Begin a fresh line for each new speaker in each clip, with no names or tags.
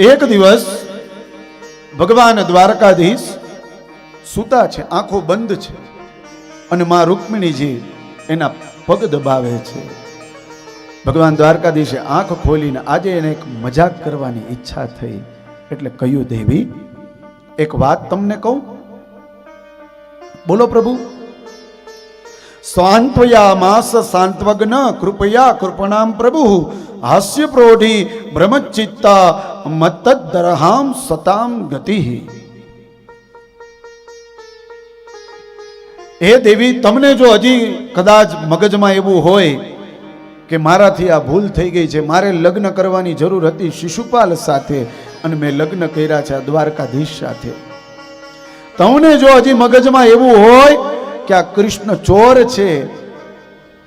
એક દિવસ ભગવાન દ્વારકાધીશ સૂતા છે, આંખો બંધ છે, અને માં રૂકમિણીજી એના પગ દબાવે છે. ભગવાન દ્વારકાધીશે આંખ ખોલીને આજે એને એક મજાક કરવાની ઈચ્છા થઈ, એટલે કહ્યું, દેવી એક વાત તમને કહું. બોલો પ્રભુ. સ્વાંત્વયા માસ સાંત્વગ્ન કૃપયા કૃપણામ પ્રભુ હાસ્ય પ્રોઢી બ્રહ્મચિત્તા મત્તદરહામ સતામ ગતિ. હે દેવી, તમને જો હજી કદાચ મગજમાં એવું હોય કે મારાથી આ ભૂલ થઈ ગઈ છે, મારે લગ્ન કરવાની જરૂર હતી શિશુપાલ સાથે અને મેં લગ્ન કર્યા છે દ્વારકાધીશ સાથે, તમને જો હજી મગજમાં એવું હોય કે આ કૃષ્ણ ચોર છે,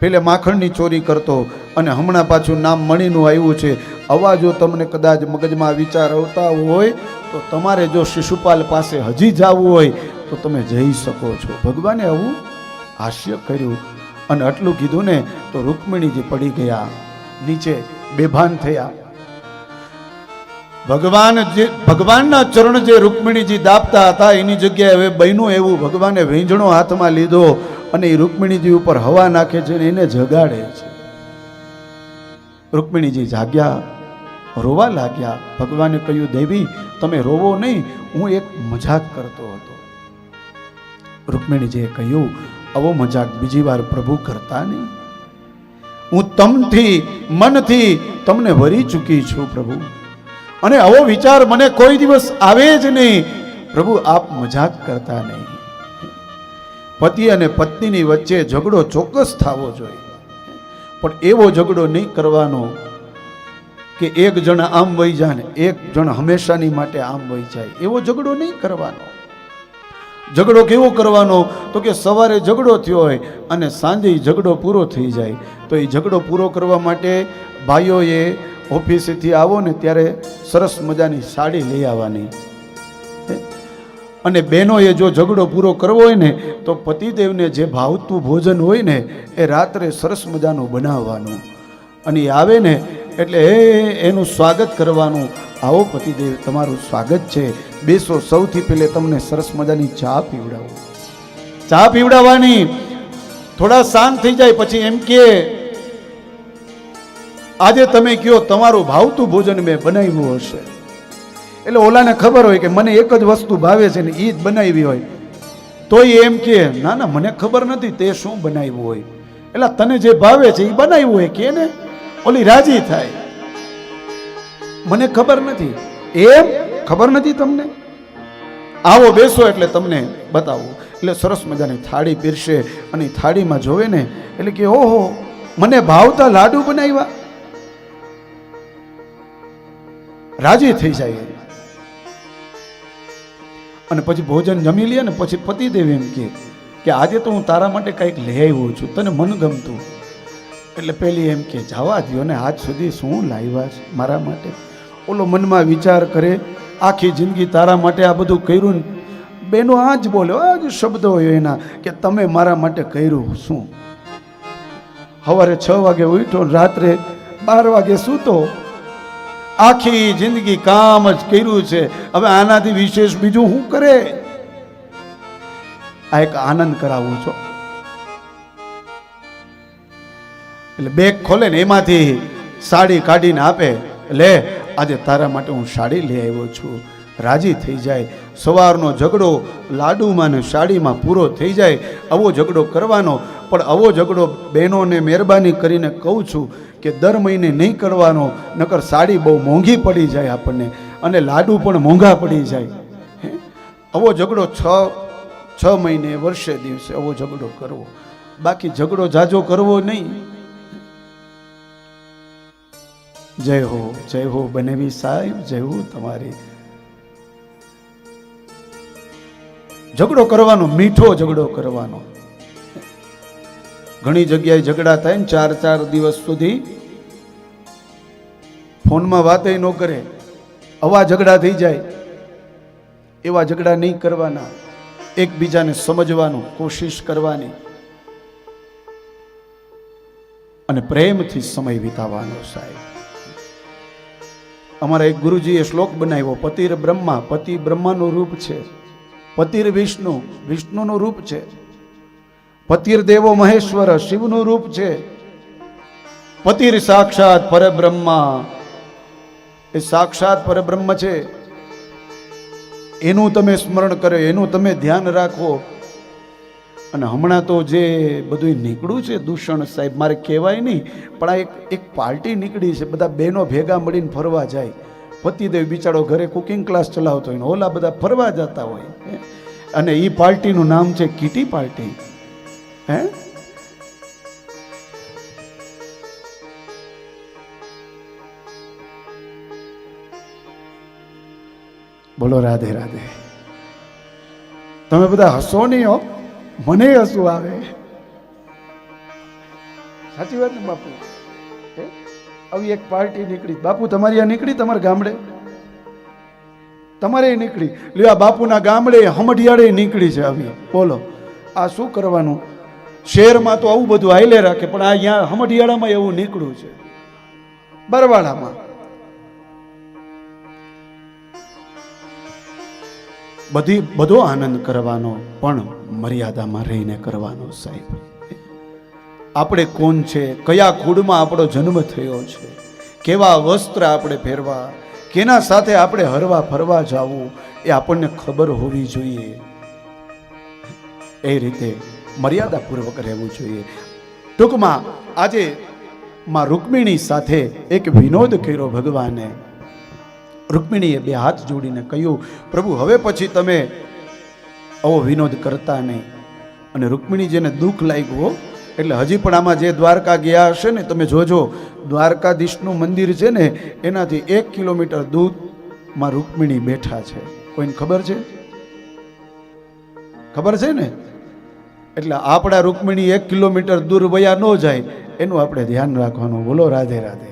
પેલે માખણની ચોરી કરતો અને હમણાં પાછું નામ મણીનું આવ્યું છે, આવા જો તમને કદાચ મગજમાં વિચાર આવતા હોય તો તમારે જો શિશુપાલ પાસે હજી જવું હોય તો તમે જઈ શકો છો. ભગવાને આવું હાસ્ય કર્યું અને આટલું કીધું ને તો રૂકમિણીજી પડી ગયા, નીચે બેભાન થયા. ભગવાનના ચરણ જે રૂકમિણીજી દાબતા હતા એની જગ્યાએ હવે બન્યું એવું, ભગવાને વીંઝણો હાથમાં લીધો અને એ રૂકમિણીજી ઉપર હવા નાખે છે અને એને જગાડે છે. રૂકમિણીજી જાગ્યા, રોવા લાગ્યા. ભગવાને કહ્યું, દેવી તમે રોવો નહીં, હું એક મજાક કરતો હતો. રૂકમિણીજીએ કહ્યું, આવો મજાક બીજી વાર પ્રભુ કરતા નહીં, હું તમથી મનથી તમને વરી ચૂકી છું પ્રભુ, અને આવો વિચાર મને કોઈ દિવસ આવે જ નહીં પ્રભુ, આપ મજાક કરતા નહીં. પતિ અને પત્નીની વચ્ચે ઝઘડો ચોક્કસ થવો જોઈએ, પણ એવો ઝઘડો નહીં કરવાનો કે એક જણ આમ વહી જાય ને એક જણ હંમેશાની માટે આમ વહી જાય, એવો ઝઘડો નહીં કરવાનો. ઝઘડો કેવો કરવાનો તો કે સવારે ઝઘડો થયો હોય અને સાંજે ઝઘડો પૂરો થઈ જાય, તો એ ઝઘડો પૂરો કરવા માટે ભાઈઓએ ઓફિસેથી આવો ને ત્યારે સરસ મજાની સાડી લઈ આવવાની, અને બહેનોએ જો ઝઘડો પૂરો કરવો હોય ને તો પતિદેવને જે ભાવતું ભોજન હોય ને એ રાત્રે સરસ મજાનું બનાવવાનું, અને એ આવે ને એટલે એનું સ્વાગત કરવાનું. આવો પતિદેવ તમારું સ્વાગત છે, બેસો, સૌથી પહેલે તમને સરસ મજાની ચા પીવડાવો. ચા પીવડાવવાની, થોડા શાંત થઈ જાય પછી એમ કે આજે તમે કયો તમારું ભાવતું ભોજન મેં બનાવ્યું હશે. એટલે ઓલાને ખબર હોય કે મને એક જ વસ્તુ ભાવે છે ને એ જ બનાવી હોય, તોય એમ કે ના ના મને ખબર નથી તે શું બનાવ્યું હોય, એટલે તને જે ભાવે છે એ બનાવ્યું હોય કે ને, ઓલી રાજી થાય, મને ખબર નથી. એમ ખબર નથી તમને? આવો બેસો એટલે તમને બતાવું. એટલે સરસ મજાની થાળી પીરશે અને થાળીમાં જોવે ને એટલે કે ઓહો મને ભાવતા લાડુ બનાવ્યા, રાજી થઈ જાય. અને પછી ભોજન જમી લે ને પછી પતિદેવ એમ કે આજે તો હું તારા માટે કંઈક લઈ આવ્યો છું, તને મન ગમતું. એટલે પેલી એમ કે જવા દો ને, આજ સુધી શું લાવ્યા છે મારા માટે. ઓલો મનમાં વિચાર કરે, આખી જિંદગી તારા માટે આ બધું કર્યું. બેનો આ જ બોલ્યો, આ જ શબ્દો હોય એના કે તમે મારા માટે કર્યું શું. સવારે 6 વાગે ઉઠ્યો, રાત્રે 12 વાગે સૂતો, આખી જિંદગી કામ જ કર્યું છે, હવે આનાથી વિશેષ બીજું શું કરે. આ એક આનંદ કરાવું છો. એટલે બેગ ખોલે ને એમાંથી સાડી કાઢીને આપે, લે આજે તારા માટે હું સાડી લઈ આવ્યો છું. રાજી થઈ જાય. સવારનો ઝઘડો લાડુમાં ને સાડીમાં પૂરો થઈ જાય. આવો ઝઘડો કરવાનો, પણ આવો ઝઘડો બહેનોને મહેરબાની કરીને કહું છું કે દર મહિને નહીં કરવાનો, નકર સાડી બહુ મોંઘી પડી જાય આપણને અને લાડુ પણ મોંઘા પડી જાય. આવો ઝઘડો 6 મહિને વર્ષે દિવસે આવો ઝઘડો કરવો, બાકી ઝઘડો જાજો કરવો નહીં. જય હો બનેવી સાહેબ, જય હો તમારી. ઝઘડો કરવાનો, મીઠો ઝઘડો કરવાનો. ઘણી જગ્યાએ ઝઘડા થાય ને 4 દિવસ સુધી ફોનમાં વાતે ન કરે, આવા ઝઘડા થઈ જાય. એવા ઝઘડા નહીં કરવાના, એકબીજાને સમજવાનું કોશિશ કરવાની અને પ્રેમથી સમય વિતાવવાનો. સાહેબ અમારા એક ગુરુજીએ શ્લોક બનાવ્યો, પતિર બ્રહ્મા, પતિ બ્રહ્માનું રૂપ છે, પતિર વિષ્ણુ, વિષ્ણુનું રૂપ છે, પતિર દેવો મહેશ્વર, શિવનું રૂપ છે, પતિર સાક્ષાત પરબ્રહ્મા, એ સાક્ષાત પરબ્રહ્મ છે. એનું તમે સ્મરણ કરો, એનું તમે ધ્યાન રાખો. અને હમણાં તો જે બધું નીકળ્યું છે દૂષણ, સાહેબ મારે કહેવાય નહીં, પણ આ એક પાર્ટી નીકળી છે, બધા બહેનો ભેગા મળીને ફરવા જાય. પતિદેવ બિચારો ઘરે કુકિંગ ક્લાસ ચલાવતો હોય ને ઓલા બધા ફરવા જતા હોય, અને એ પાર્ટીનું નામ છે કીટી પાર્ટી. હે, બોલો રાધે રાધે. તમે બધા હસો નહીં હો, મને હસવું આવે. સાચી વાત ને બાપુ? આવી એક પાર્ટી નીકળી, બાપુ તમારી આ નીકળી, તમારા ગામડે તમારે નીકળી, લ્યો આ બાપુના ગામડે હમઢિયાળે નીકળી છે આવી. બોલો આ શું કરવાનું? શહેરમાં તો આવું બધું હાઈલે રાખે, પણ આ અહીંયા હમઢિયાળામાં એવું નીકળ્યું છે, બરવાળામાં. બધો આનંદ કરવાનો, પણ મર્યાદામાં રહીને કરવાનો. સાહેબ આપણે કોણ છે, કયા કુળમાં આપણો જન્મ થયો છે, કેવા વસ્ત્ર આપણે પહેરવા, કેના સાથે આપણે હરવા ફરવા જવું, એ આપણને ખબર હોવી જોઈએ. એ રીતે મર્યાદાપૂર્વક રહેવું જોઈએ. ટૂંકમાં આજે માં રૂકમિણી સાથે એક વિનોદ કર્યો ભગવાને. રૂકમિણીએ બે હાથ જોડીને કહ્યું, પ્રભુ હવે પછી તમે આવો વિનોદ કરતા નહીં. અને રૂકમિણીજીને દુઃખ લાગ્યું, એટલે હજી પણ આમાં જે દ્વારકા ગયા હશે ને, તમે જોજો દ્વારકાધીશનું મંદિર છે ને એનાથી 1 કિલોમીટર દૂર માં રૂકમિણી બેઠા છે. કોઈને ખબર છે? ખબર છે ને? એટલે આપણા રૂકમિણી 1 કિલોમીટર દૂર વયા ન જાય એનું આપણે ધ્યાન રાખવાનું. બોલો રાધે રાધે.